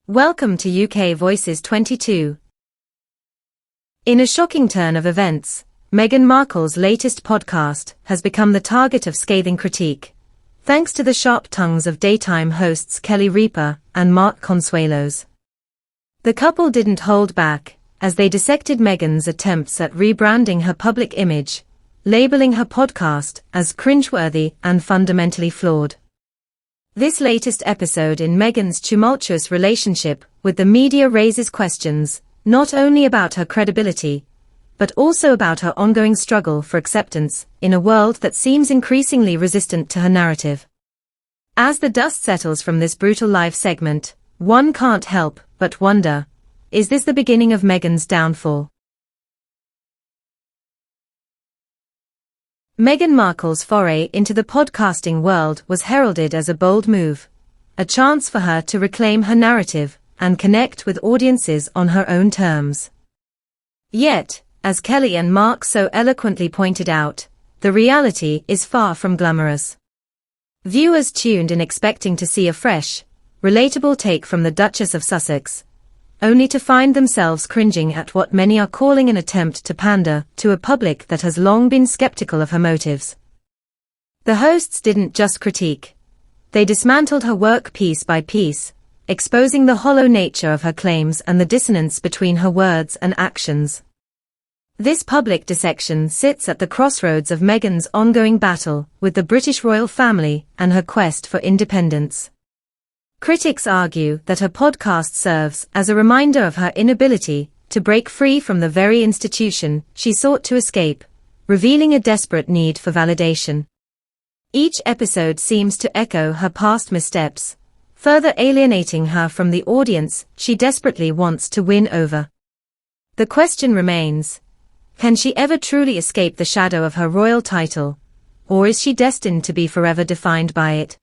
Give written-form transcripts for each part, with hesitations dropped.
Welcome to UK Voices 22. In a shocking turn of events, Meghan Markle's latest podcast has become the target of scathing critique, thanks to the sharp tongues of daytime hosts Ripa and Mark Consuelos. The couple didn't hold back, as they dissected Meghan's attempts at rebranding her public image, labeling her podcast as cringeworthy and fundamentally flawed. This latest episode in Meghan's tumultuous relationship with the media raises questions, not only about her credibility, but also about her ongoing struggle for acceptance in a world that seems increasingly resistant to her narrative. As the dust settles from this brutal live segment, one can't help but wonder, is this the beginning of Meghan's downfall? Meghan Markle's foray into the podcasting world was heralded as a bold move, a chance for her to reclaim her narrative and connect with audiences on her own terms. Yet, as Kelly and Mark so eloquently pointed out, the reality is far from glamorous. Viewers tuned in expecting to see a fresh, relatable take from the Duchess of Sussex, only to find themselves cringing at what many are calling an attempt to pander to a public that has long been skeptical of her motives. The hosts didn't just critique. They dismantled her work piece by piece, exposing the hollow nature of her claims and the dissonance between her words and actions. This public dissection sits at the crossroads of Meghan's ongoing battle with the British royal family and her quest for independence. Critics argue that her podcast serves as a reminder of her inability to break free from the very institution she sought to escape, revealing a desperate need for validation. Each episode seems to echo her past missteps, further alienating her from the audience she desperately wants to win over. The question remains, can she ever truly escape the shadow of her royal title, or is she destined to be forever defined by it?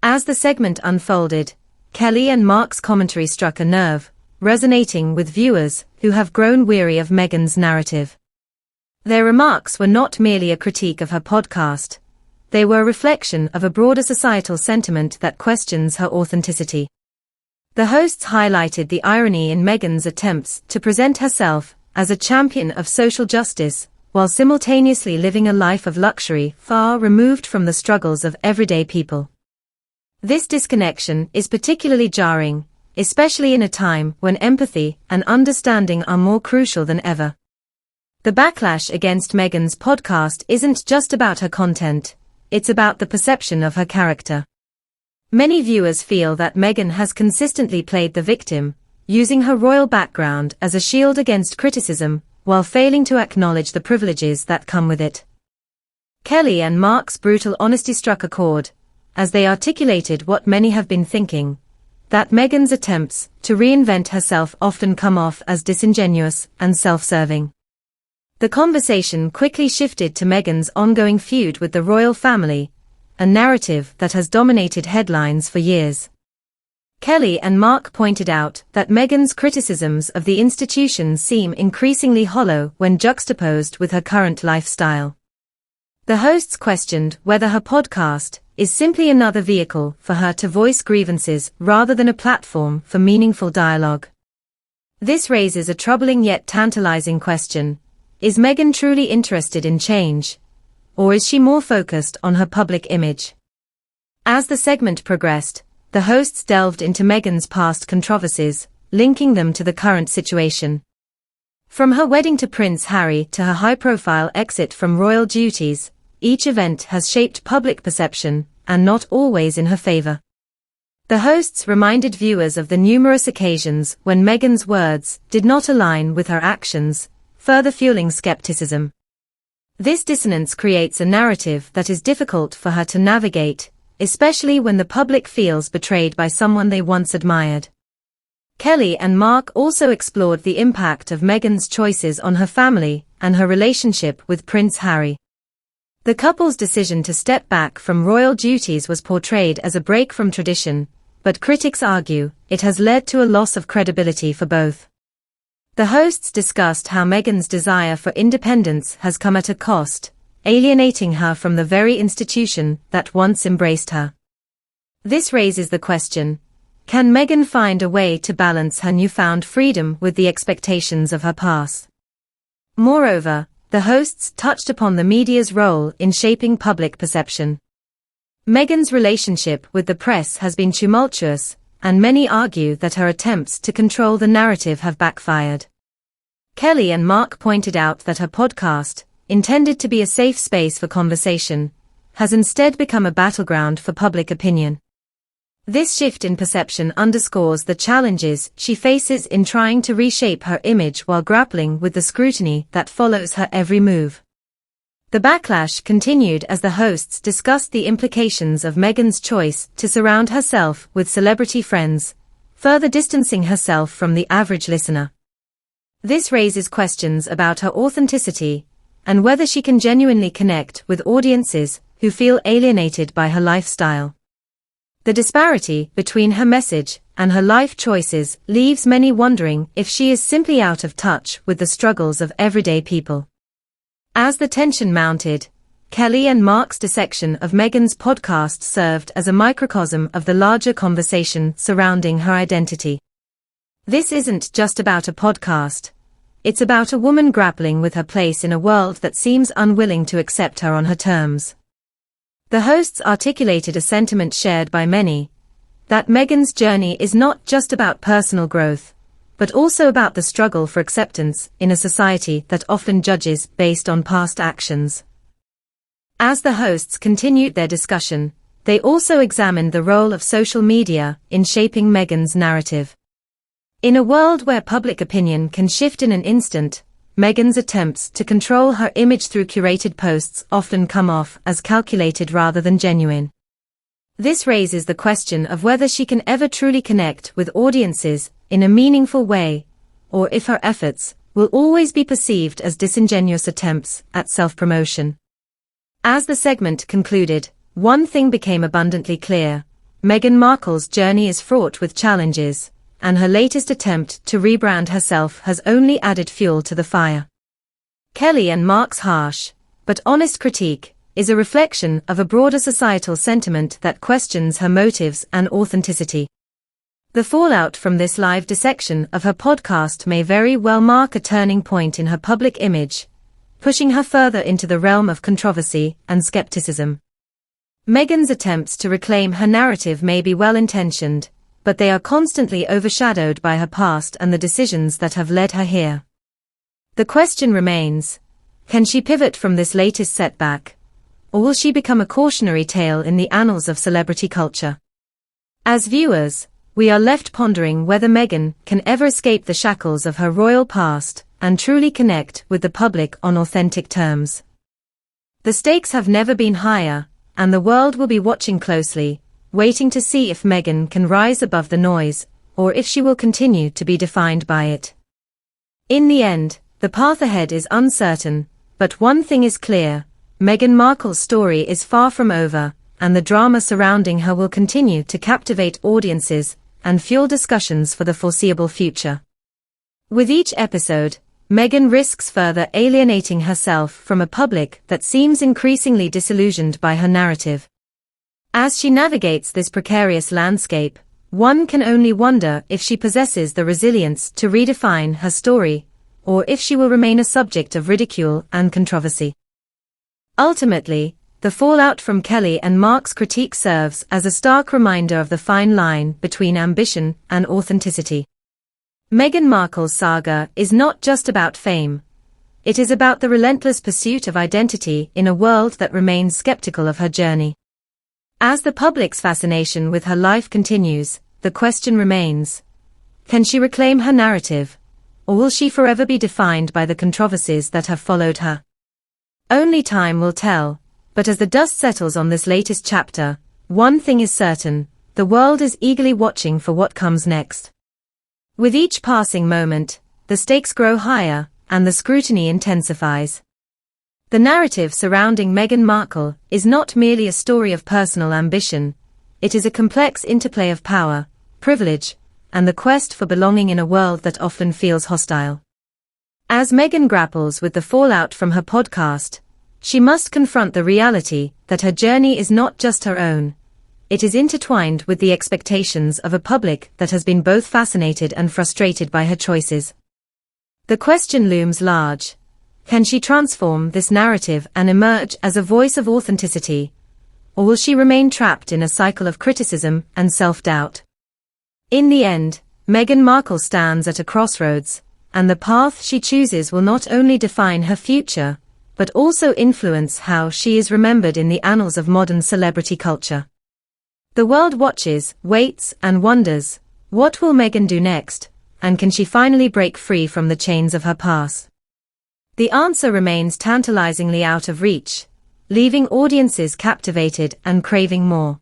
As the segment unfolded, Kelly and Mark's commentary struck a nerve, resonating with viewers who have grown weary of Meghan's narrative. Their remarks were not merely a critique of her podcast, they were a reflection of a broader societal sentiment that questions her authenticity. The hosts highlighted the irony in Meghan's attempts to present herself as a champion of social justice, while simultaneously living a life of luxury far removed from the struggles of everyday people. This disconnection is particularly jarring, especially in a time when empathy and understanding are more crucial than ever. The backlash against Meghan's podcast isn't just about her content, it's about the perception of her character. Many viewers feel that Meghan has consistently played the victim, using her royal background as a shield against criticism, while failing to acknowledge the privileges that come with it. Kelly and Mark's brutal honesty struck a chord, as they articulated what many have been thinking, that Meghan's attempts to reinvent herself often come off as disingenuous and self-serving. The conversation quickly shifted to Meghan's ongoing feud with the royal family, a narrative that has dominated headlines for years. Kelly and Mark pointed out that Meghan's criticisms of the institution seem increasingly hollow when juxtaposed with her current lifestyle. The hosts questioned whether her podcast is simply another vehicle for her to voice grievances rather than a platform for meaningful dialogue. This raises a troubling yet tantalizing question: is Meghan truly interested in change, or is she more focused on her public image? As the segment progressed, the hosts delved into Meghan's past controversies, linking them to the current situation. From her wedding to Prince Harry to her high-profile exit from royal duties, each event has shaped public perception, and not always in her favor. The hosts reminded viewers of the numerous occasions when Meghan's words did not align with her actions, further fueling skepticism. This dissonance creates a narrative that is difficult for her to navigate, especially when the public feels betrayed by someone they once admired. Kelly and Mark also explored the impact of Meghan's choices on her family and her relationship with Prince Harry. The couple's decision to step back from royal duties was portrayed as a break from tradition, but critics argue it has led to a loss of credibility for both. The hosts discussed how Meghan's desire for independence has come at a cost, alienating her from the very institution that once embraced her. This raises the question, Can Meghan find a way to balance her newfound freedom with the expectations of her past? Moreover, the hosts touched upon the media's role in shaping public perception. Meghan's relationship with the press has been tumultuous, and many argue that her attempts to control the narrative have backfired. Kelly and Mark pointed out that her podcast, intended to be a safe space for conversation, has instead become a battleground for public opinion. This shift in perception underscores the challenges she faces in trying to reshape her image while grappling with the scrutiny that follows her every move. The backlash continued as the hosts discussed the implications of Meghan's choice to surround herself with celebrity friends, further distancing herself from the average listener. This raises questions about her authenticity and whether she can genuinely connect with audiences who feel alienated by her lifestyle. The disparity between her message and her life choices leaves many wondering if she is simply out of touch with the struggles of everyday people. As the tension mounted, Kelly and Mark's dissection of Meghan's podcast served as a microcosm of the larger conversation surrounding her identity. This isn't just about a podcast. It's about a woman grappling with her place in a world that seems unwilling to accept her on her terms. The hosts articulated a sentiment shared by many, that Meghan's journey is not just about personal growth, but also about the struggle for acceptance in a society that often judges based on past actions. As the hosts continued their discussion, they also examined the role of social media in shaping Meghan's narrative. In a world where public opinion can shift in an instant, Meghan's attempts to control her image through curated posts often come off as calculated rather than genuine. This raises the question of whether she can ever truly connect with audiences in a meaningful way, or if her efforts will always be perceived as disingenuous attempts at self-promotion. As the segment concluded, one thing became abundantly clear: Meghan Markle's journey is fraught with challenges, and her latest attempt to rebrand herself has only added fuel to the fire. Kelly and Mark's harsh, but honest critique is a reflection of a broader societal sentiment that questions her motives and authenticity. The fallout from this live dissection of her podcast may very well mark a turning point in her public image, pushing her further into the realm of controversy and skepticism. Meghan's attempts to reclaim her narrative may be well-intentioned, but they are constantly overshadowed by her past and the decisions that have led her here. The question remains: can she pivot from this latest setback, or will she become a cautionary tale in the annals of celebrity culture? As viewers, we are left pondering whether Meghan can ever escape the shackles of her royal past and truly connect with the public on authentic terms. The stakes have never been higher, and the world will be watching closely, waiting to see if Meghan can rise above the noise, or if she will continue to be defined by it. In the end, the path ahead is uncertain, but one thing is clear: Meghan Markle's story is far from over, and the drama surrounding her will continue to captivate audiences and fuel discussions for the foreseeable future. With each episode, Meghan risks further alienating herself from a public that seems increasingly disillusioned by her narrative. As she navigates this precarious landscape, one can only wonder if she possesses the resilience to redefine her story, or if she will remain a subject of ridicule and controversy. Ultimately, the fallout from Kelly and Mark's critique serves as a stark reminder of the fine line between ambition and authenticity. Meghan Markle's saga is not just about fame. It is about the relentless pursuit of identity in a world that remains skeptical of her journey. As the public's fascination with her life continues, the question remains: can she reclaim her narrative, or will she forever be defined by the controversies that have followed her? Only time will tell, but as the dust settles on this latest chapter, one thing is certain: the world is eagerly watching for what comes next. With each passing moment, the stakes grow higher, and the scrutiny intensifies. The narrative surrounding Meghan Markle is not merely a story of personal ambition, it is a complex interplay of power, privilege, and the quest for belonging in a world that often feels hostile. As Meghan grapples with the fallout from her podcast, she must confront the reality that her journey is not just her own. it is intertwined with the expectations of a public that has been both fascinated and frustrated by her choices. The question looms large. Can she transform this narrative and emerge as a voice of authenticity? Or will she remain trapped in a cycle of criticism and self-doubt? In the end, Meghan Markle stands at a crossroads, and the path she chooses will not only define her future, but also influence how she is remembered in the annals of modern celebrity culture. The world watches, waits, and wonders, what will Meghan do next, and can she finally break free from the chains of her past? The answer remains tantalizingly out of reach, leaving audiences captivated and craving more.